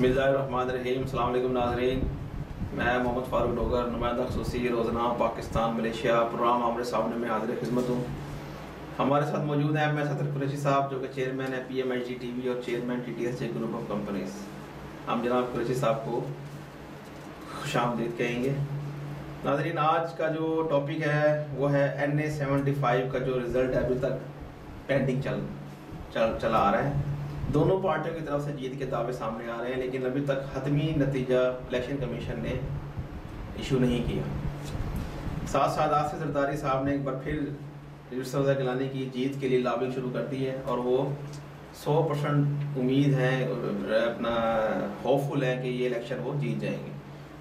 بسم اللہ الرحمن الرحیم. السلام علیکم ناظرین. میں محمد فاروق ڈوگر, نمائندہ خصوصی روزنامہ پاکستان ملیشیا پروگرام آمنے سامنے میں حاضر خدمت ہوں. ہمارے ساتھ موجود ہیں ایم ایس صدر قریشی صاحب, جو کہ چیئرمین ہے P M H D T V اور chairman T T S J group of companies. ہم جناب قریشی صاحب کو خوش آمدید کہیں گے. ناظرین, آج کا جو ٹاپک ہے وہ ہے NA-75 کا جو رزلٹ ابھی تک پینڈنگ چلا آ رہا ہے. دونوں پارٹیوں کی طرف سے جیت کے دعوے سامنے آ رہے ہیں, لیکن ابھی تک حتمی نتیجہ الیکشن کمیشن نے ایشو نہیں کیا. ساتھ ساتھ آصف زرداری صاحب نے ایک بار پھر یوسف گیلانی کی جیت کے لیے لابنگ شروع کر دی ہے, اور وہ 100% امید ہے, اپنا ہوپ فل ہے کہ یہ الیکشن وہ جیت جائیں گے,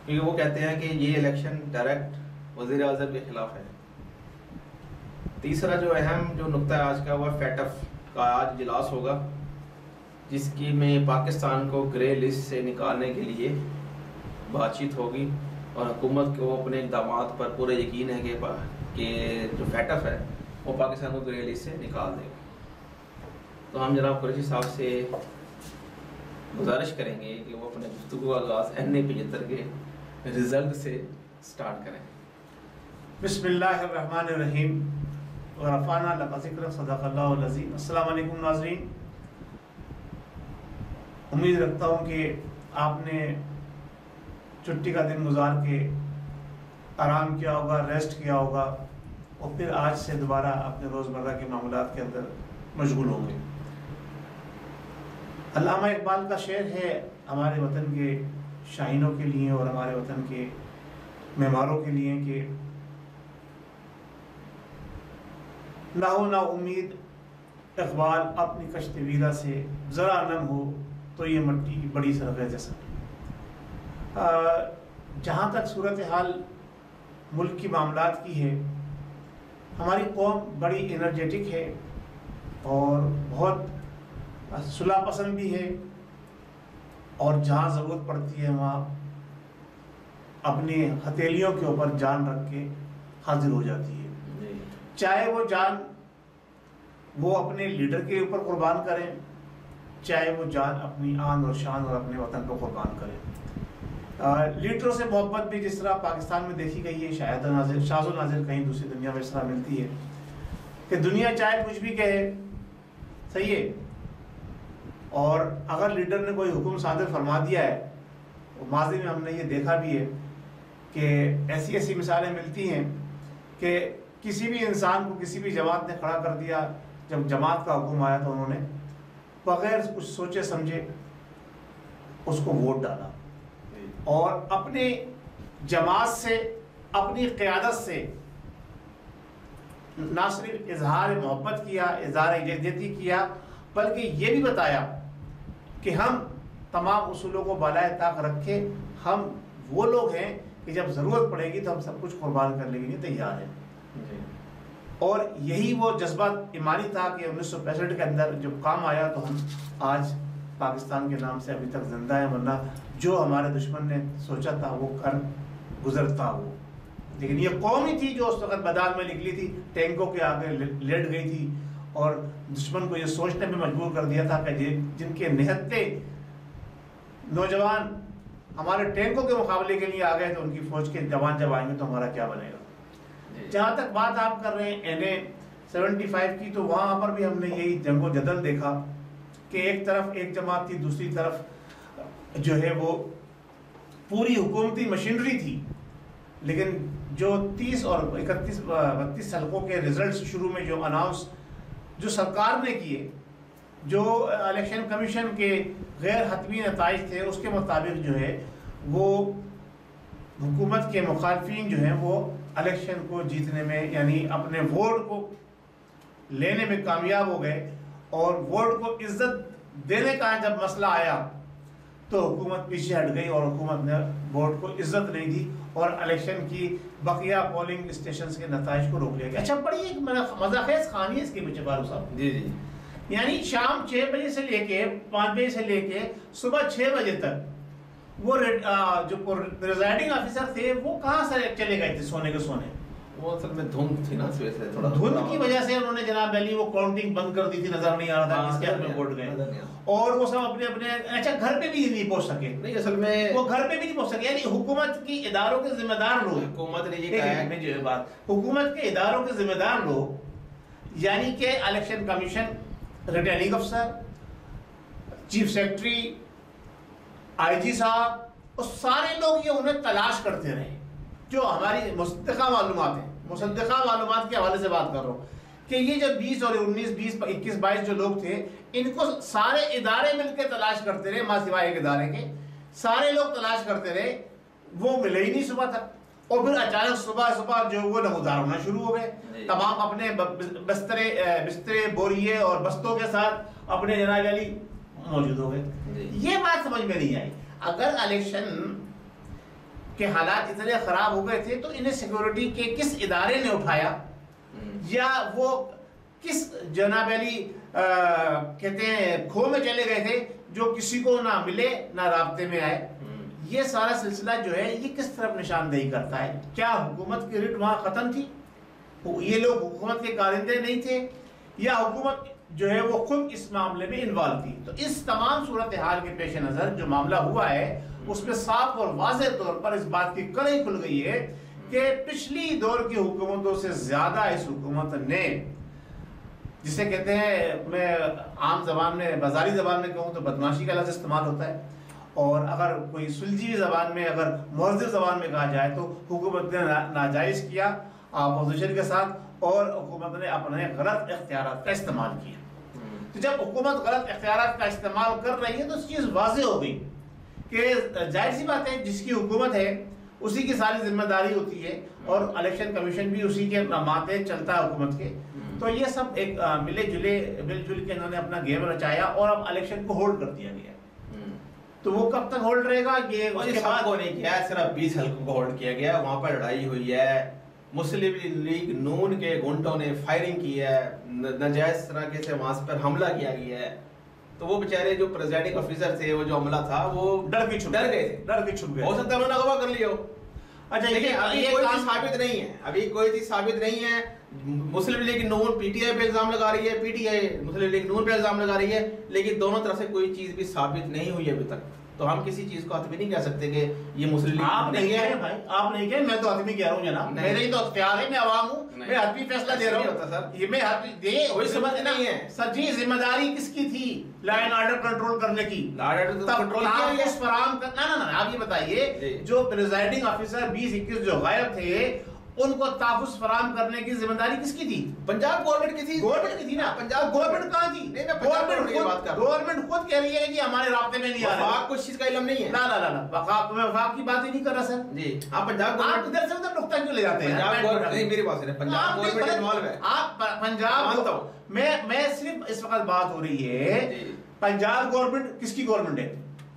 کیونکہ وہ کہتے ہیں کہ یہ الیکشن ڈائریکٹ وزیر اعظم کے خلاف ہے. تیسرا جو اہم جو نقطہ ہے آج کا, وہ فیٹف کا آج اجلاس ہوگا, جس کی میں پاکستان کو گرے لسٹ سے نکالنے کے لیے بات چیت ہوگی, اور حکومت کو اپنے اقدامات پر پورا یقین ہے کہ جو فیٹف ہے وہ پاکستان کو گرے لسٹ سے نکال دے گا. تو ہم جناب قریشی صاحب سے گزارش کریں گے کہ وہ اپنے گفتگو کا آغاز NA-75 کے رزلٹ سے سٹارٹ کریں. بسم اللہ الرحمن الرحیم ورفعنا لک ذکرک صدق اللہ العظیم. السلام علیکم ناظرین. امید رکھتا ہوں کہ آپ نے چھٹی کا دن گزار کے آرام کیا ہوگا, ریسٹ کیا ہوگا, اور پھر آج سے دوبارہ اپنے روزمرہ کے معاملات کے اندر مشغول ہوں گے. علامہ اقبال کا شعر ہے ہمارے وطن کے شاہینوں کے لیے اور ہمارے وطن کے معماروں کے لیے کہ نہ ہو نا امید اقبال اپنی کشت ویرا سے, ذرا نم ہو تو یہ مٹی بڑی سرغ جیسا. جہاں تک صورتحال ملک کی معاملات کی ہے, ہماری قوم بڑی انرجیٹک ہے اور بہت صلح پسند بھی ہے, اور جہاں ضرورت پڑتی ہے وہاں اپنی ہتھیلیوں کے اوپر جان رکھ کے حاضر ہو جاتی ہے, چاہے وہ جان وہ اپنے لیڈر کے اوپر قربان کریں, چاہے وہ جان اپنی آن اور شان اور اپنے وطن کو قربان کرے. لیڈروں سے محبت بھی جس طرح پاکستان میں دیکھی گئی ہے, شاید شاذ و نادر کہیں دوسری دنیا میں اس طرح ملتی ہے کہ دنیا چاہے کچھ بھی کہے صحیح ہے, اور اگر لیڈر نے کوئی حکم صادر فرما دیا ہے, ماضی میں ہم نے یہ دیکھا بھی ہے کہ ایسی ایسی مثالیں ملتی ہیں کہ کسی بھی انسان کو کسی بھی جماعت نے کھڑا کر دیا, جب جماعت کا حکم آیا تو انہوں نے بغیر کچھ سوچے سمجھے اس کو ووٹ ڈالا, اور اپنے جماعت سے اپنی قیادت سے نہ صرف اظہار محبت کیا, اظہار یکجہتی کیا, بلکہ یہ بھی بتایا کہ ہم تمام اصولوں کو بالائے طاق رکھے, ہم وہ لوگ ہیں کہ جب ضرورت پڑے گی تو ہم سب کچھ قربان کرنے کے لیے تیار ہیں. اور یہی وہ جذبہ ایمانی تھا کہ 1965 کے اندر جب کام آیا تو ہم آج پاکستان کے نام سے ابھی تک زندہ ہیں, ورنہ جو ہمارے دشمن نے سوچا تھا وہ کر گزرتا وہ. لیکن یہ قوم ہی تھی جو اس وقت میدان میں نکلی تھی, ٹینکوں کے آگے لیٹ گئی تھی, اور دشمن کو یہ سوچنے میں مجبور کر دیا تھا کہ جن کے نہتے نوجوان ہمارے ٹینکوں کے مقابلے کے لیے آ گئے تو ان کی فوج کے جوان جب آئیں گے تو ہمارا کیا بنے گا. جہاں تک بات آپ کر رہے ہیں NA-75 کی, تو وہاں پر بھی ہم نے یہی جنگ و جدل دیکھا کہ ایک طرف ایک جماعت تھی, دوسری طرف جو ہے وہ پوری حکومتی مشینری تھی, لیکن جو 30 اور 32 حلقوں کے ریزلٹس شروع میں جو اناؤنس جو سرکار نے کیے, جو الیکشن کمیشن کے غیر حتمی نتائج تھے, اس کے مطابق جو ہے وہ حکومت کے مخالفین جو ہیں وہ الیکشن کو جیتنے میں, یعنی اپنے ووٹ کو لینے میں کامیاب ہو گئے, اور ووٹ کو عزت دینے کا جب مسئلہ آیا تو حکومت پیچھے ہٹ گئی, اور حکومت نے ووٹ کو عزت نہیں دی, اور الیکشن کی بقیہ پولنگ اسٹیشنز کے نتائج کو روک لیا گیا. اچھا, بڑی ایک مزہ خیز کہانی ہے اس کے پیچھے فاروق صاحب. جی, یعنی شام 6 بجے سے لے کے 5 بجے سے لے کے صبح 6 بجے تک وہ جو پریزائڈنگ آفیسر تھے وہ کہاں سے چلے گئے تھے سونے کے سونے. وہ اصل میں دھند تھی نا، اس وجہ سے تھوڑا دھند کی وجہ سے انہوں نے جناب علی وہ کاؤنٹنگ بند کر دی تھی، نظر نہیں آ رہا تھا کس کے ہاتھ میں ووٹ گئے، اور وہ سب اپنے اپنے اچھا گھر پہ بھی نہیں پہنچ سکے. نہیں اصل میں وہ گھر پہ بھی نہیں پہنچ سکے. یعنی حکومت کی اداروں کے ذمہ دار لوگ، حکومت نے یہ کہا ہے جو بات حکومت کے اداروں کے ذمہ دار لوگ، یعنی کہ الیکشن کمیشن، ریٹرننگ افسر، چیف سیکرٹری، آئی جی صاحب، اور سارے لوگ یہ انہیں تلاش کرتے رہے. جو ہماری مصدقہ معلومات ہیں، مصدقہ معلومات کے حوالے سے بات کر رہا ہوں کہ یہ جو 20 اور 19 20 21 22 جو لوگ تھے، ان کو سارے ادارے مل کے تلاش کرتے رہے، ماں سوائے ایک ادارے کے سارے لوگ تلاش کرتے رہے، وہ ملے ہی نہیں صبح تک. اور پھر اچانک صبح جو وہ نمودار ہونا شروع ہو گئے، تمام اپنے بسترے بوریے اور بستوں کے ساتھ اپنے جناب علی موجود ہو گئے. یہ بات سمجھ میں نہیں آئی. اگر الیکشن کے حالات اتنے خراب ہو گئے تھے تو انہیں سیکیورٹی کے کس ادارے نے اٹھایا، یا وہ کس جناب علی کہتے ہیں کھو میں چلے گئے تھے جو کسی کو نہ ملے نہ رابطے میں آئے. یہ سارا سلسلہ جو ہے یہ کس طرف نشاندہی کرتا ہے؟ کیا حکومت کی رٹ وہاں ختم تھی؟ یہ لوگ حکومت کے کارندے نہیں تھے، یا حکومت جو ہے وہ خود اس معاملے میں انوالو تھی؟ تو اس تمام صورتحال کے پیش نظر جو معاملہ ہوا ہے اس میں صاف اور واضح طور پر اس بات کی کڑی کھل گئی ہے کہ پچھلی دور کی حکومتوں سے زیادہ اس حکومت نے، جسے کہتے ہیں، میں عام زبان میں بازاری زبان میں کہوں تو بدماشی کا لفظ استعمال ہوتا ہے، اور اگر کوئی سلجھی زبان میں، اگر مہذب زبان میں کہا جائے تو حکومت نے ناجائز کیا اپوزیشن کے ساتھ، اور حکومت نے اپنے غلط اختیارات کا استعمال کیا. تو جب حکومت غلط اختیارات کا استعمال کر رہی ہے تو اس چیز واضح ہو گئی کہ ظاہر سی بات ہے جس کی حکومت ہے اسی کی ساری ذمہ داری ہوتی ہے، اور الیکشن کمیشن بھی اسی کے ماتحت چلتا ہے حکومت کے. تو یہ سب ایک مل جل کے انہوں نے اپنا گیم رچایا، اور اب الیکشن کو ہولڈ کر دیا گیا. تو وہ کب تک ہولڈ رہے گا؟ یہ اس کے بعد کو نہیں کیا، صرف 20 حلقوں کو ہولڈ کیا گیا. وہاں پر لڑائی ہوئی ہے، مسلم لیگ نون کے گنٹوں نے فائرنگ کی ہے، ناجائز طریقے سے وہاں پر حملہ کیا گیا ہے. تو وہ بیچارے جو پریزائڈنگ آفیسر تھے، وہ جو حملہ تھا، وہ ڈر گئے تھے. ہو سکتا ہے انہوں نے اغوا کر لیا ہو. اچھا لیکن ابھی کوئی چیز ثابت نہیں ہے، ابھی کوئی چیز ثابت نہیں ہے. مسلم league known P T I پہ الزام لگا رہی ہے، P T I Muslim league نون پہ الزام لگا رہی ہے، لیکن دونوں طرف سے کوئی چیز بھی ثابت نہیں ہوئی ابھی تک. تو ہم کسی چیز کو حتمی نہیں کہہ سکتے کہ یہ مسلم لیگ. آپ نہیں کہہ رہے بھائی، آپ نہیں کہہ، میں تو حتمی کہہ رہا ہوں جناب. میرے ہی تو اختیار ہے، میں عوام ہوں، میں حتمی فیصلہ دے رہا ہوں. یہ میں کوئی سمجھ نہیں ہے سر جی. ذمہ داری کس کی تھی؟ لا اینڈ آرڈر کنٹرول کرنے کی. تحفظ فراہم کرنا. نہ آپ یہ بتائیے، جو پریزائڈنگ آفیسر 20-21 جو غائب تھے، ان کو تحفظ فراہم کرنے کی ذمہ داری کس کی تھی؟ پنجاب گورنمنٹ کی تھی. گورنمنٹ کی تھی نا. پنجاب گورنمنٹ کہاں تھی؟ گورنمنٹ خود کہہ رہی ہے کہ ہمارے رابطے میں نہیں آ رہا. وفاق کچھ چیز کا علم نہیں ہے. لا میں وفاق کی بات ہی نہیں کر رہا سر. جی آپ پنجاب گورنمنٹ ادھر سے ادھر نقطہ کیوں لے جاتے ہیں؟ میری بات سنیں، پنجاب گورنمنٹ انوالو ہے. آپ پنجاب میں صرف اس وقت بات ہو رہی ہے پنجاب گورنمنٹ کس کی گورنمنٹ ہے؟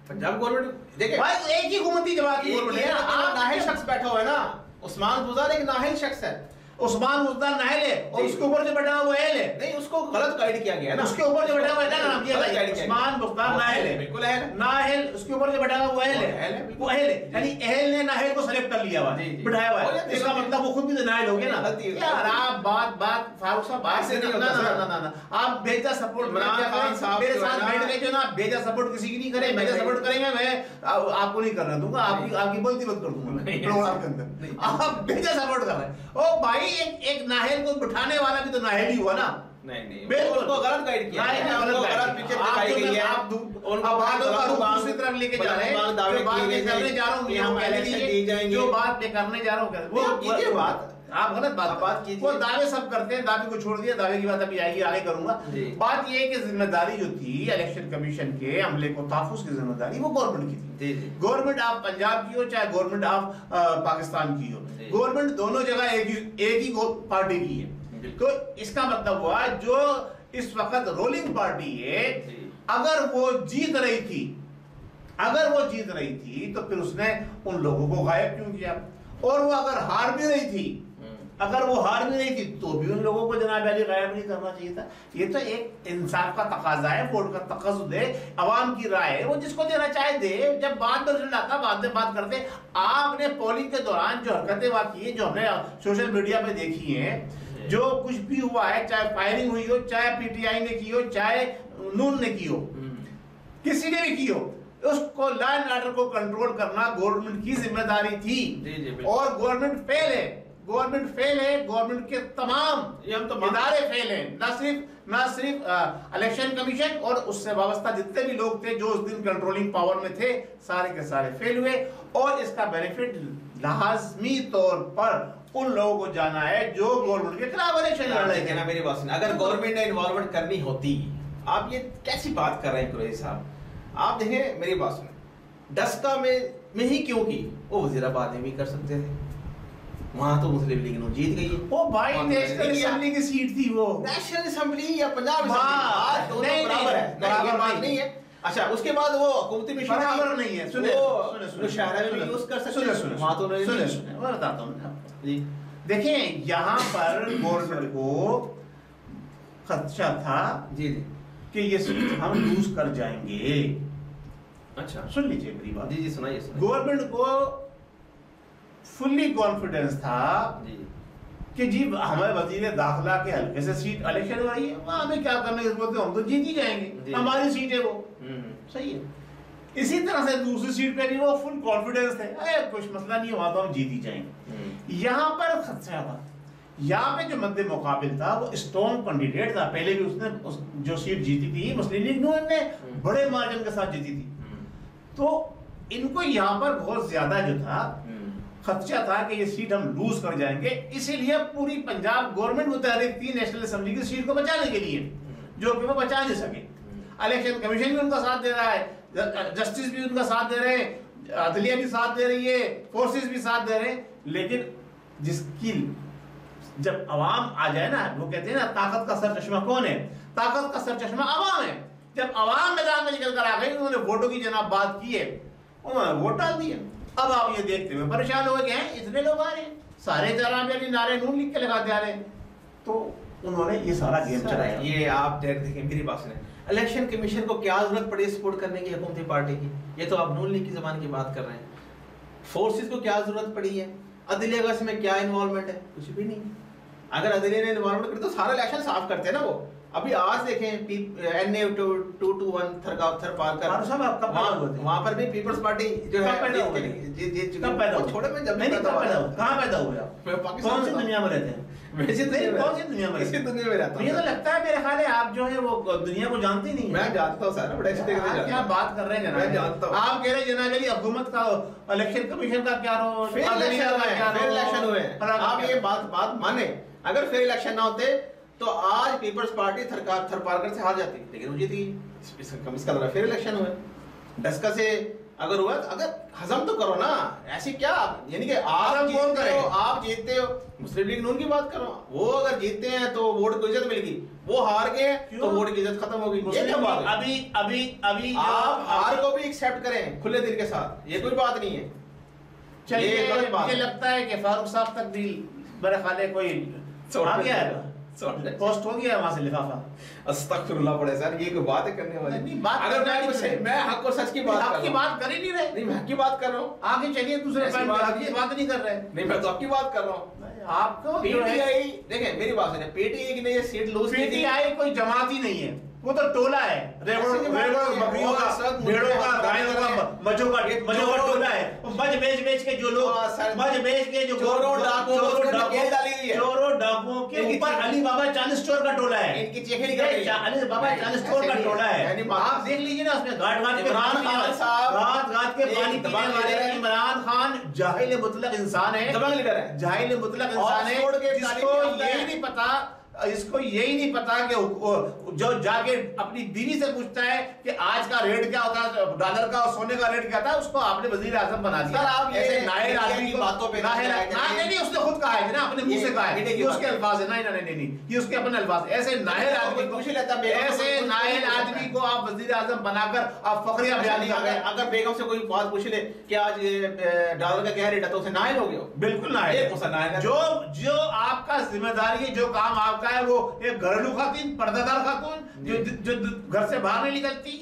پنجاب گورنمنٹ دیکھیں بھائی ایک ہی حکومتی جماعت کی گورنمنٹ ہے. آپ نااہل شخص بیٹھا ہوا ہے نا، عثمان بزدار ایک نااہل شخص ہے. عثمان بزدار نااہل ہے، اور اس کے اوپر جو بیٹھا ہوا وہ اہل ہے. نہیں، اس کو غلط گائیڈ کیا گیا ہے نا. اس کے اوپر جو بیٹھا ہوا ہے عثمان بزدار نااہل ہے. بالکل نااہل. اس کے اوپر جو بیٹھا ہوا وہ اہل ہے. وہ اہل ہے، یعنی اہل نے نااہل کو سلیکٹ کر لیا ہوا ہے، بٹھایا ہوا ہے. اس کا مطلب وہ خود بھی تو نااہل ہو گیا نا. یار آپ بات فاروق صاحب بات سے نہیں ہوتا. نا آپ بھیجا سپورٹ میرے ساتھ بیٹھ گئے جو نا، بھیجا سپورٹ کسی کی نہیں کرے. بھیجا سپورٹ کریں گے میں آپ کو نہیں کرنا دوں گا، آپ کی بولتی مت کر دوں گا پروگرام کے اندر. آپ بھیجا سپورٹ کر رہے ہیں. او بھائی ایک نااہل کو بٹھانے والا بھی تو نااہل ہی ہوا نا. نہیں بالکل کو غلط گائیڈ کیا ہے، غلط پکچر دکھائی گئی ہے. آپ ان کا باتوں کا روح دوسری طرف لے کے جا رہے ہیں. جو بات میں کرنے جا رہا ہوں یہ ہم کہہ دیجیے، جو بات میں کرنے جا رہا ہوں وہ کیجیے بات. آپ غلط بات کیجیے. وہ دعوے سب کرتے ہیں، دعوے کو چھوڑ دیا. دعوے کی بات ابھی آئے گی، آگے کروں گا. بات یہ ہے کہ ذمہ داری جو تھی الیکشن کمیشن کے عملے کو تحفظ کی ذمہ داری وہ گورنمنٹ کی تھی. گورنمنٹ آپ پنجاب کی ہو چاہے گورنمنٹ آپ پاکستان کی ہو، گورنمنٹ دونوں جگہ ایک ہی پارٹی کی ہے. تو اس کا مطلب ہوا جو اس وقت رولنگ پارٹی ہے، اگر وہ جیت رہی تھی تو پھر اس نے ان لوگوں کو غائب کیوں کیا؟ اور وہ اگر ہار بھی رہی تھی اگر وہ ہار بھی نہیں تھی تو بھی ان لوگوں کو جناب علی غائب نہیں کرنا چاہیے تھا. یہ تو ایک انصاف کا تقاضا ہے, ووٹ کا تقاضا ہے, عوام کی رائے ہے, وہ جس کو دینا چاہے دے. جب بعد میں رزلٹ آتا بعد میں بات کرتے. آپ نے پولنگ کے دوران جو حرکتیں واقعی ہیں جو ہم نے سوشل میڈیا پہ دیکھی ہیں, جو کچھ بھی ہوا ہے, چاہے فائرنگ ہوئی ہو, چاہے پی ٹی آئی نے کی ہو, چاہے نون نے کی ہو, کسی نے بھی کی ہو, اس کو لا اینڈ آرڈر کو کنٹرول کرنا گورنمنٹ کی ذمہ داری تھی. اور گورنمنٹ فیل ہے, گورنمنٹ فیل ہے, گورنمنٹ کے تمام ادارے فیل ہیں. نہ صرف الیکشن کمیشن اور اس سے وابستہ جتنے بھی لوگ تھے جو اس دن کنٹرولنگ پاور میں تھے, سارے کے سارے فیل ہوئے. اور اس کا بینیفٹ لازمی طور پر ان لوگوں کو جانا ہے جو گورنمنٹ کے خلاف الیکشن لڑ رہے تھے. میری بات سنیں, اگر گورنمنٹ نے انوالومنٹ کرنی ہوتی, آپ یہ کیسی بات کر رہے ہیں قریشی صاحب؟ آپ دیکھیں میری بات سنیں, ڈسکا میں ہی کیوں کی, وہ وزیر آباد میں بھی کر سکتے تھے, وہاں تو مسلم لیگ نون جیت گئی. وہ بھائی نیشنل اسمبلی کی سیٹ تھی, وہ نیشنل اسمبلی یا پنجاب اسمبلی برابر ہے, یہ بات نہیں ہے. اچھا اس کے بعد وہ حکومتی مشن برابر نہیں ہے. مشاہدہ میں یوز کر سکتے, وہاں تو میں بتاتا ہوں. دیکھیں یہاں پر گورنمنٹ کو خدشہ تھا جی کہ یہ سیٹ ہم لوز کر جائیں گے. اچھا سن لیجیے میری بات. جی سنائیے. گورنمنٹ کو فلی کانفیڈنس تھا کہ جی ہمارے وزیر داخلہ کے حلقے سے سیٹ الیکشن ہو رہی ہے, وہاں ہمیں کیا کرنے کی ضرورت ہے, ہم تو جیت ہی جائیں گے, ہماری سیٹ ہے وہ. صحیح ہے. اسی طرح سے دوسری سیٹ پہ بھی وہ فل کانفیڈنس ہے, کچھ مسئلہ نہیں ہے, وہاں تو ہم جیت ہی جائیں گے. یہاں پر خدشہ تھا, یہاں پہ جو مد مقابل تھا وہ اسٹرانگ کینڈیڈیٹ تھا. پہلے بھی اس نے جو سیٹ جیتی تھی مسلم لیگ نون نے بڑے مارجن کے ساتھ جیتی تھی, تو ان کو یہاں پر بہت زیادہ جو تھا خدشہ تھا کہ یہ سیٹ ہم لوز کر جائیں گے. اسی لیے پوری پنجاب گورنمنٹ متحرک تھی نیشنل اسمبلی کی سیٹ کو بچانے کے لیے, جو کہ وہ بچا نہیں سکے. الیکشن کمیشن بھی ان کا ساتھ دے رہا ہے, جسٹس بھی ان کا ساتھ دے رہے ہیں, عدلیہ بھی ساتھ دے رہی ہے, فورسز بھی ساتھ دے رہے ہیں. لیکن جس کی جب عوام آ جائے نا, وہ کہتے ہیں نا طاقت کا سر چشمہ کون ہے, طاقت کا سر چشمہ عوام ہے. جب عوام میدان میں نکل کر آ گئی, انہوں نے ووٹوں کی جناب بات کی ہے, انہوں نے ووٹ ڈال دیے. اب آپ یہ دیکھتے ہوئے پریشان ہو گئے کہ ہیں اتنے لوگ آ رہے ہیں, سارے جناب علی نعرے نون لکھ کے لگاتے آ رہے ہیں. تو انہوں نے یہ سارا گیم چلایا. یہ آپ دیکھیں میری بات سنیں, الیکشن کمیشن کو کیا ضرورت پڑی سپورٹ کرنے کی حکومتی پارٹی کی؟ یہ تو آپ نون لیگ کی زبان کی بات کر رہے ہیں. فورسز کو کیا ضرورت پڑی ہے؟ عدلیہ کا اس میں کیا انوالومنٹ ہے؟ کچھ بھی نہیں. اگر عدلیہ نے انوالومنٹ کر تو سارا الیکشن صاف کرتے ہیں نا وہ. ابھی آج دیکھیں NA 221 تھر پار کر وہاں پر بھی پیپلز پارٹی جو ہے چھوڑے میں جب کہاں پیدا ہوئے آپ؟ کون سی دنیا میں رہتے ہیں؟ کون سی دنیا میں رہتے ہیں؟ یہ تو لگتا ہے میرے خیال ہے آپ جو ہے وہ دنیا کو جانتے نہیں. میں جانتا ہوں سر, بڑے اچھے طریقے سے کیا بات کر رہے ہیں میں جانتا ہوں. آپ کہہ رہے ہیں جناب علی حکومت کا الیکشن کمیشن کا کیا رول, فیئر الیکشن ہوئے. آپ یہ بات مانیں, اگر فیئر الیکشن نہ ہوتے تو آج پیپلز پارٹی تھر پارکر سے ہار جاتی, لیکن وہ جیت گئی. اس کا فیئر الیکشن ہوئے. ڈسکا سے اگر ہوا, اگر ہضم تو کرو نا, ایسی کیا یعنی کہ آپ جیتتے ہو. مسلم لیگ نون کی بات کرو, وہ اگر جیتتے ہیں تو ووٹ کو عزت ملے گی, وہ ہار گئے تو ووٹ کی عزت ختم ہوگی. ابھی آپ ہار کو بھی ایکسپٹ کریں کھلے دل کے ساتھ, یہ کوئی بات نہیں ہے. مجھے لگتا ہے کہ فاروق صاحب تک بھی میرے خیال ہے کوئی آ گیا ہے, پوسٹ ہو گیا وہاں سے لفافہ. استغفر اللہ پڑے سر, یہ کوئی بات کرنے والی. اگر میں حق اور سچ کی بات کر ہی نہیں رہے. نہیں, میں حق کی بات کر رہا ہوں. آگے چلیے دوسرے بات نہیں کر رہے. نہیں, میں تو آپ کی بات کر رہا ہوں. آپ کو پی ٹی آئی دیکھیں میری بات سنیں, پی ٹی آئی کی نے یہ سیٹ لوز کی. پی ٹی آئی کوئی جماعت ہی نہیں ہے, وہ تو ٹولہ ہے. بکریوں کا, بھیڑوں کا, گایوں کا, مجھوں کا ٹولہ ہے. مجھ بیچ کے جو لوگ مجھ بیچ کے جو چوروں ڈاکوؤں کے اوپر علی بابا چاند اسٹور کا ٹولہ ہے. ان کی چیخیں نکل رہی ہیں. علی بابا چاند اسٹور کا ٹولہ ہے. آپ دیکھ لیجیے نا, اس میں گھاٹ کے پانی پینے والے عمران خان جاہل مطلق انسان ہے, جاہل مطلق انسان ہے, جس کو یہ نہیں پتا اس کو یہی نہیں پتا کہ جو جا کے اپنی بیوی سے پوچھتا ہے کہ آج کا ریٹ کیا ہوتا ہے، ڈالر کا اور سونے کا ریٹ کیا تھا، اس کو آپ نے وزیر اعظم بنا دیا. ایسے نائل آدمی کی باتوں پہ نہیں، اس نے خود کہا ہے نا، اپنے منہ سے کہا ہے، یہ اس کے الفاظ ہے. نہیں، یہ اس کے اپنے الفاظ. ایسے نائل آدمی کو آپ وزیر اعظم بنا کر آپ فخریہ بیان کر رہے ہیں. اگر بیگم سے کوئی بات پوچھ لے کہ آج ڈالر کا کیا ریٹ ہے تو اسے نائل ہو گیا. بالکل نائل. جو آپ کا ذمہ داری ہے، جو کام آپ کا ہے، وہ ایک گھریلو خاتون، پردہ دار خاتون جو گھر سے باہر نہیں نکلتی،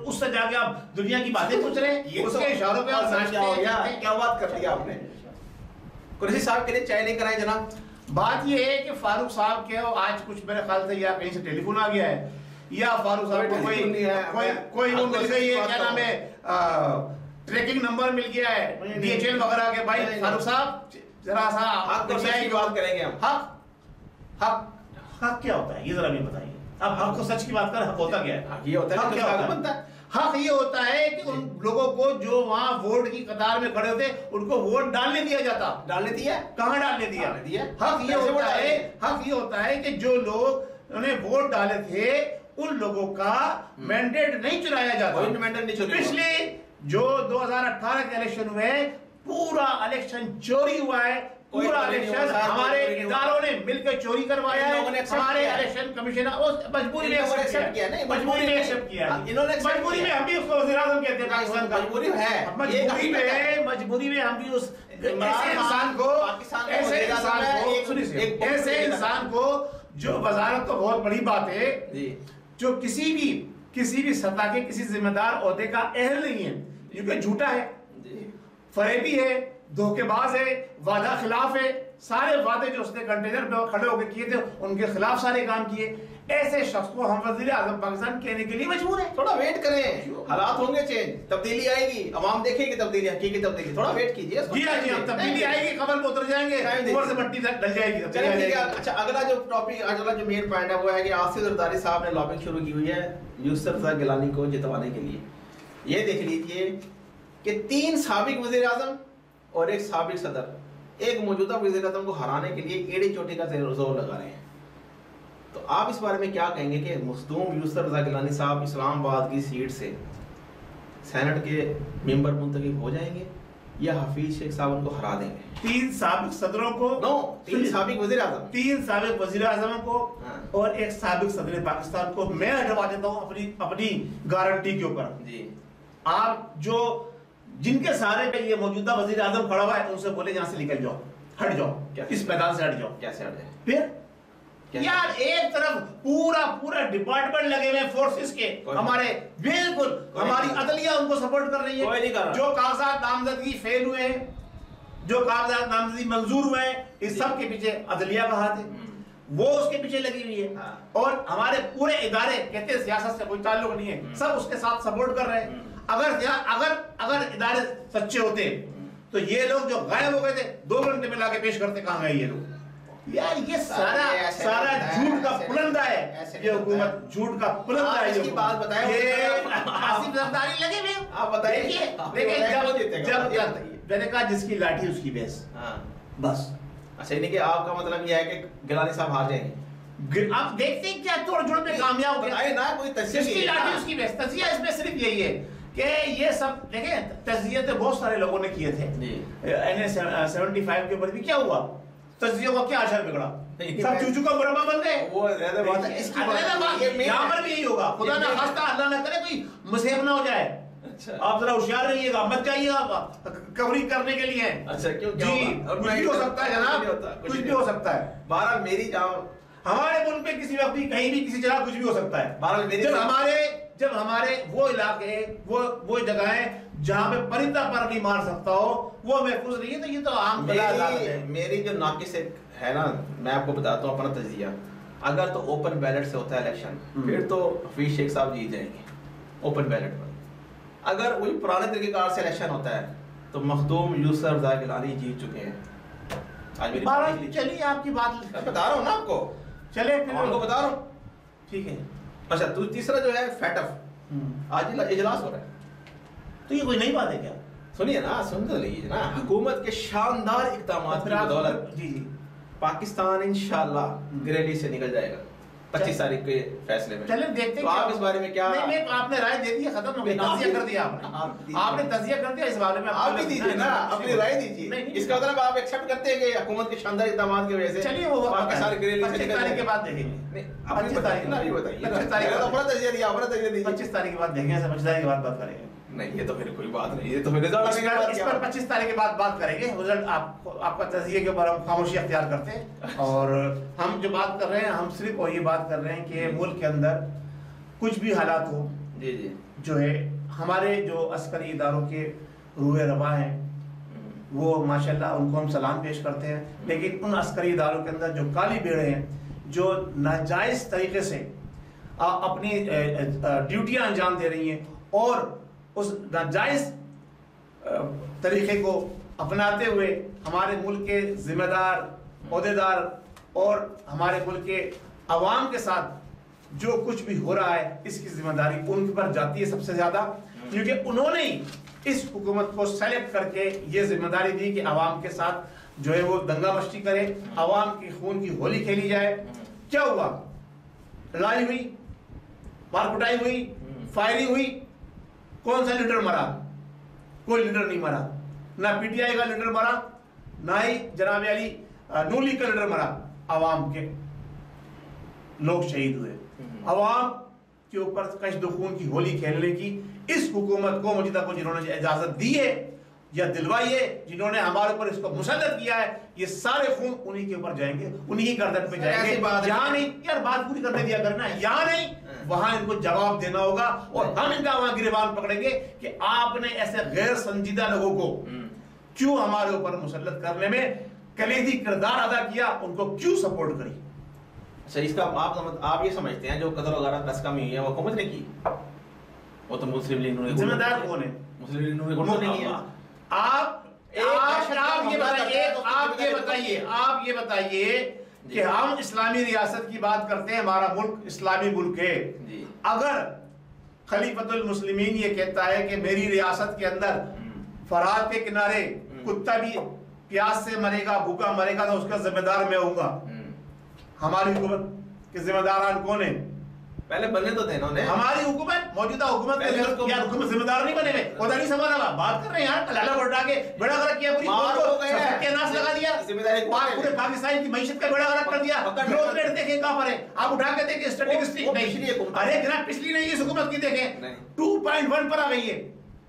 اس سے جا کے آپ دنیا کی باتیں پوچھ رہے ہیں. اس کے اشاروں پہ آپ سمجھتے ہیں کیا بات کر دیا آپ نے. قریشی صاحب کے لیے چائے لے کر آئے جناب. بات یہ ہے کہ فاروق صاحب کے آج کچھ میرے خیال سے یا کہیں سے ٹیلی فون آ گیا ہے، یا فاروق صاحب کو کوئی وہ مل گئی ہے، کیا نام ہے، ٹریکنگ نمبر مل گیا ہے ڈی ایچ ایل وغیرہ کے. بھائی فاروق صاحب ذرا سا حق بات کریں گے ہم. حق کیا ہوتا ہے یہ ذرا بھی بتائیے. اب حق کو سچ کی بات کر، حق ہوتا کیا ہے؟ یہ ہوتا ہے حق یہ ہوتا ہے کہ ان لوگوں کو جو وہاں ووٹ کی قطار میں کھڑے ہوتے ان کو ووٹ ڈالنے دیا جاتا. ڈالنے دیا کہاں؟ ڈالنے دیا. حق یہ ہوتا ہے کہ جو لوگ انہیں ووٹ ڈالے تھے ان لوگوں کا مینڈیٹ نہیں چلایا جاتا. پچھلے جو 2018 کے الیکشن ہوئے، پورا الیکشن چوری ہوا ہے. پورا الیکشن ہمارے اداروں نے مل کے چوری کروایا ہے. ہمارے الیکشن کمیشنر مجبوری میں ایکسپٹ کیا. مجبوری میں ہم بھی اس کو وزیر اعظم کہتے ہیں پاکستان کا. مجبوری میں ہم بھی اس ایسے انسان کو جو وزارت تو بہت بڑی بات ہے، جو کسی بھی سطح کے کسی ذمہ دار عہدے کا اہل نہیں ہے، کیونکہ جھوٹا ہے، فریبی ہے، دھوکے باز ہے، وعدہ خلاف ہے. سارے وعدے جو اس نے کنٹینر پہ کھڑے ہو کے کیے تھے ان کے خلاف سارے کام کیے. ایسے شخص کو ہم وزیر اعظم پاکستان کہنے کے لیے مجبور ہیں. تھوڑا ویٹ کریں، حالات ہوں گے چینج، تبدیلی آئے گی، عوام دیکھے گی تبدیلی، حقیقی تبدیلی. تھوڑا ویٹ کیجیے. جی ہاں، تبدیلی آئے گی، قبر پہ اتر جائیں گے، اوپر سے مٹی ڈل جائے گی. اچھا، اگلا جو ٹاپک، اگلا جو مین پوائنٹ ہے وہ ہے کہ آصف زرداری صاحب نے لابنگ شروع کی ہوئی ہے یوسف رضا گیلانی کو جتوانے کے لیے. یہ دیکھ لیجیے کہ 3 سابق وزیر اعظم اور ایک سابق صدر ایک موجودہ وزیر اعظم کو ہرانے کے لیے ایڑی چوٹی کا زور لگا رہے ہیں. تو آپ اس بارے میں کیا کہیں گے کہ مخدوم یوسف رضا گیلانی صاحب اسلام آباد کی سیٹ سے سینٹ کے ممبر منتخب ہو جائیں گے یا حفیظ شیخ صاحب ان کو ہرا دیں گے؟ 3 سابق صدروں کو، 3 سابق وزیر اعظم، 3 سابق وزیر اعظم کو اور ایک سابق صدر پاکستان کو میں ہٹوا دیتا ہوں اپنی گارنٹی کے اوپر. جی، آپ جو جن کے سہارے پہ یہ موجودہ وزیر اعظم کھڑا ہوا ہے ان سے بولے یہاں سے نکل جاؤ، ہٹ جاؤ، اس میدان سے ہٹ جاؤ. کیسے ہٹ جائے؟ پھر یار ایک طرف پورا ڈپارٹمنٹ لگے ہوئے فورسز کے، ہمارے بالکل ہماری عدلیہ ان کو سپورٹ کر رہی ہے. جو کاغذات نامزدگی فیل ہوئے ہیں، جو کاغذات نامزدگی منظور ہوئے ہیں، اس سب کے پیچھے عدلیہ کا ہاتھ ہے، وہ اس کے پیچھے لگی ہوئی ہے. اور ہمارے پورے ادارے کہتے ہیں سیاست سے کوئی تعلق نہیں ہے، سب اس کے ساتھ سپورٹ کر رہے ہیں. اگر ادارے سچے ہوتے تو یہ لوگ جو غائب ہو گئے تھے 2 گھنٹے میں لا کے پیش کرتے کہاں گئے یہ لوگ. یار یہ سارا جھوٹ کا پلندہ ہے، یہ حکومت جھوٹ کا پلندہ ہے. اس کی بات بتائیں، آصف زرداری لگے ہوئے. آپ بتائیے، جب میں نے کہا جس کی لاٹھی اس کی بھینس، بس. اچھا، یعنی کہ آپ کا مطلب یہ ہے کہ گیلانی صاحب ہار جائیں گے. آپ دیکھتے ہیں کیا توڑ جوڑ میں کامیاب ہو گیا نا. کوئی جس کی لاٹھی اس کی بھینس. تجزیہ اس میں صرف یہی ہے کہ یہ سب دیکھیں، تجزیے تو بہت سارے لوگوں نے کیے تھے. NA-75 کے اوپر بھی کیا ہوا؟ تجزیوں کا کیا اثر بگڑا؟ سب چوچو کا مربع بن گئے. وہ زیادہ بات ہے، اس کی یہاں پر بھی یہی ہوگا. خدا نہ خواستہ، اللہ نہ کرے کوئی مصیبت نہ ہو جائے. آپ ذرا ہوشیار رہیے گا، مت جائیے گا کوریج کرنے کے لیے. اچھا، کیوں؟ جی، کچھ بھی ہو سکتا ہے جناب، کچھ بھی ہو سکتا ہے. بہرحال میری ہمارے ملک میں کسی وقت بھی کہیں بھی کسی جگہ کچھ بھی ہو سکتا ہے. بہرحال میری جب ہمارے وہ علاقے، وہ جگہیں جہاں پہ پرندہ پر نہیں مار سکتا ہو وہ محفوظ نہیں ہے، تو یہ تو عام بات ہے. میری جو ناقص ہے نا، میں آپ کو بتاتا ہوں اپنا تجزیہ. اگر تو اوپن بیلٹ سے ہوتا ہے الیکشن پھر تو حفیظ شیخ صاحب جیت جائیں گے اوپن بیلٹ پر. اگر وہی پرانے طریقے کار سے الیکشن ہوتا ہے تو مخدوم یوسف رضا گیلانی جیت چکے ہیں. چلیے آپ کی بات بتا رہا ہوں نا آپ کو، چلے پھر آپ کو بتا رہا ہوں. ٹھیک ہے. اچھا، تیسرا جو ہے فیٹف، آج اجلاس ہو رہا ہے. تو یہ کوئی نئی بات ہے کیا؟ سنیے نا، سن تو لیجیے نا. حکومت کے شاندار اقدامات کی بدولت، جی پاکستان انشاءاللہ گریلی سے نکل جائے گا 25 تاریخ کے فیصلے میں. چلیں دیکھتے ہیں آپ اس بارے میں کیا؟ نہیں آپ نے رائے دے دی، ختم ہو گئی، تجزیہ کر دیا آپ نے تجزیہ کر دیا اس بارے میں. آپ بھی دیجیے نا، اپنی رائے دیجیے. اس کا مطلب آپ ایکسپٹ کرتے ہیں کہ حکومت کے شاندار اقدامات کی وجہ سے چلیے وہ پاکستان گریلی سے 25 تاریخ کے بعد دیکھیں گے. 25 تاریخ نا یہ بتائیے 25 تاریخ کا اپنا تجزیہ دیا، اپنا تجزیہ دیجیے. 25 تاریخ کے بعد دیکھیں گے، 25 تاریخ کے بعد بات کریں گے. نہیں یہ تو پھر کوئی بات نہیں، یہ تو پھر رزلٹ آنے کے بعد اس پر 25 تاریخ کے بعد بات کریں گے. رزلٹ آپ کا تجزیے کے اوپر ہم خاموشی اختیار کرتے ہیں. اور ہم جو بات کر رہے ہیں ہم صرف اور یہ بات کر رہے ہیں کہ ملک کے اندر کچھ بھی حالات ہو جی جی جو ہے ہمارے جو عسکری اداروں کے روح رواں ہیں وہ ماشاءاللہ ان کو ہم سلام پیش کرتے ہیں، لیکن ان عسکری اداروں کے اندر جو کالی بھیڑیں ہیں جو ناجائز طریقے سے اپنی ڈیوٹیاں انجام دے رہی ہیں اور اس ناجائز طریقے کو اپناتے ہوئے ہمارے ملک کے ذمہ دار عہدیدار اور ہمارے ملک کے عوام کے ساتھ جو کچھ بھی ہو رہا ہے اس کی ذمہ داری ان پر جاتی ہے سب سے زیادہ، کیونکہ انہوں نے اس حکومت کو سلیکٹ کر کے یہ ذمہ داری دی کہ عوام کے ساتھ جو ہے وہ دنگا مشتی کرے، عوام کی خون کی ہولی کھیلی جائے. کیا ہوا؟ لڑائی ہوئی، مار پٹائی ہوئی، فائرنگ ہوئی. کون سا لیڈر مرا؟ کوئی لیڈر نہیں مرا. نہ پی ٹی آئی کا لیڈر مرا، نہ ہی جناب علی نون لیگ کا لیڈر مرا. عوام کے لوگ شہید ہوئے. عوام کے اوپر کشد و خون کی ہولی کھیلنے کی اس حکومت کو موجودہ کو جنہوں نے اجازت دی ہے یا دلوائی ہے، جنہوں نے ہمارے اوپر اس کو مسلط کیا ہے، یہ سارے خون انہی کے اوپر جائیں گے، انہی کی گردن پہ جائیں گے. یہاں نہیں یار بات پوری کرنے دیا کرنا، یہاں نہیں وہاں ان کو جواب دینا ہوگا اور ہم ان کا وہاں گریبان پکڑیں گے کہ آپ نے ایسے غیر سنجیدہ لوگوں کو کیوں ہمارے اوپر مسلط کرنے میں کلیدی کردار ادا کیا، ان کو کیوں سپورٹ کری. اچھا اس کا آپ یہ سمجھتے ہیں جو قتل وغیرہ دس کمی ہوئی ہے وہ حکومت نے کی؟ وہ تو مسلم لیگ نے. ذمہ دار کون ہے؟ مسلم لیگ نے کیا. آپ یہ بتائیے کہ ہم اسلامی ریاست کی بات کرتے ہیں، ہمارا ملک اسلامی ملک ہے. اگر خلیفۃ المسلمین یہ کہتا ہے کہ میری ریاست کے اندر فرات کے کنارے کتا بھی پیاس سے مرے گا، بھوکا مرے گا تو اس کا ذمہ دار میں ہوں گا. ہماری حکومت کے ذمہ داران کون ہیں؟ پہلے بنے تو تھے انہوں نے. ہماری حکومت موجودہ حکومت حکومت ذمہ دار نہیں بنے ہوئے. خدا نہیں سنبھالا. بات کر رہے ہیں یار لالا بٹا کے بیڑا غرق کیا، پوری ناس لگا دیا، پورے پاکستان کی معیشت کا بیڑا غرق کر دیا. گروتھ ریٹ دیکھیں کہاں پر ہے، آپ اٹھا کے دیکھیں اسٹیٹسٹک. ارے جناب پچھلی نہیں اس حکومت کی دیکھیں 2.1 پر آ گئی ہے،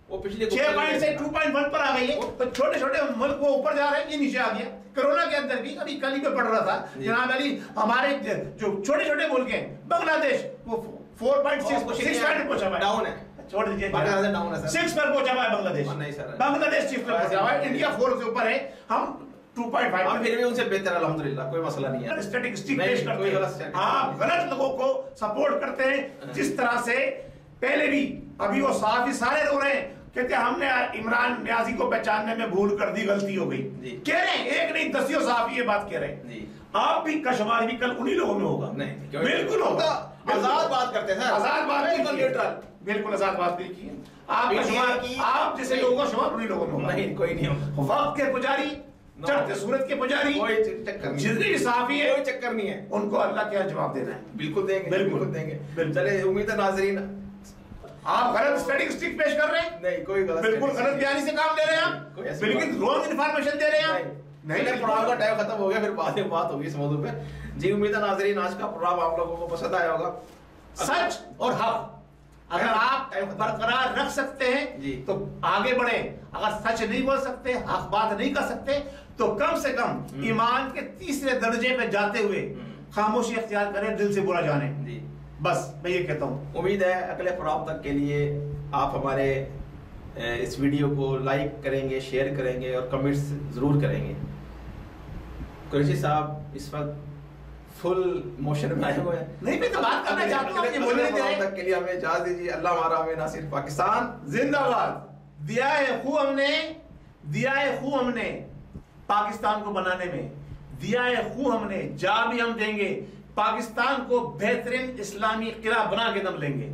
وہ پچھلے 6 سے 2.1 پر آ گئی ہے. تو چھوٹے چھوٹے ملک وہ اوپر جا رہے ہیں، یہ نیچے آ گیا. کرونا کے اندر بھی ابھی کل ہی پہ پڑ رہا تھا جناب علی، ہمارے جو چھوٹے چھوٹے ملک ہیں بنگلہ دیش وہ 4.6 پہنچا ہوا ہے. ڈاؤن ہے، چھوڑ دیجیے 6 پر پہنچا ہوا ہے بنگلہ دیش. بنگلہ دیش 6 پر پہنچا ہوا ہے، انڈیا 4 سے اوپر ہے، ہم 2.5. ہم پھر بھی ان سے بہتر الحمدللہ، کوئی مسئلہ نہیں ہے. اسٹیٹسٹک پیش کرتے ہیں آپ غلط لوگوں کو سپورٹ کرتے ہیں. جس طرح سے پہلے بھی ابھی وہ صحافی سارے رو رہے ہیں، کہتے ہیں ہم نے عمران نیازی کو پہچاننے میں بھول کر دی، غلطی ہو گئی. کہہ رہے ہیں ایک نہیں دسیوں صحافی یہ بات کہہ رہے ہیں. آپ بھی کا شمار بھی کل انہی لوگوں میں ہوگا. بالکل ہوگا. آزاد بات کرتے ہیں، آزاد بات نیوٹرل، بالکل آزاد بات بھی کی ہے. آپ کا شمار آپ جیسے لوگوں کا شمار انہی لوگوں میں ہوگا. نہیں کوئی نہیں ہوگا. وقت کے پجاری، چڑھتے سورج کے پجاری، جتنے بھی صحافی ہے کوئی چکر نہیں ہے، ان کو اللہ کیا جواب دینا ہے. بالکل دیں گے، بالکل دیں گے. چلے امید ہے ناظرین آپ غلط اسٹیٹسٹک پیش کر رہے ہیں. نہیں کوئی غلط، بالکل غلط بیانی سے کام لے رہے ہیں آپ، بالکل رونگ انفارمیشن دے رہے ہیں آپ. نہیں پروگرام کا ٹائم ختم ہو گیا، پھر بعد میں بات ہوگی اس موضوع پہ. جی امید ہے ناظرین آج کا پروگرام آپ لوگوں کو پسند آیا ہوگا. سچ اور حق اگر آپ برقرار رکھ سکتے ہیں تو آگے بڑھیں. اگر سچ نہیں بول سکتے، حق بات نہیں کر سکتے تو کم سے کم ایمان کے تیسرے درجے پہ جاتے ہوئے خاموشی اختیار کریں، دل سے برا جانیں. بس میں یہ کہتا ہوں. امید ہے اگلے پروگرام تک کے لیے آپ ہمارے اس ویڈیو کو لائک کریں گے، شیئر کریں گے اور کمنٹس ضرور کریں گے. قریشی صاحب اس وقت فل موشن میں آئے ہوئے ہیں. نہیں میں تو بات کرنا چاہتا ہوں، اگلے پروگرام تک کے لیے ہمیں اجازت دیجیے. اللہ ہمارا ہمیں ناصر. پاکستان زندہ باد. دیا ہے خو ہم نے پاکستان کو بنانے میں، دیا ہے خو ہم نے، جا بھی ہم دیں گے. پاکستان کو بہترین اسلامی قلعہ بنا کے دم لیں گے.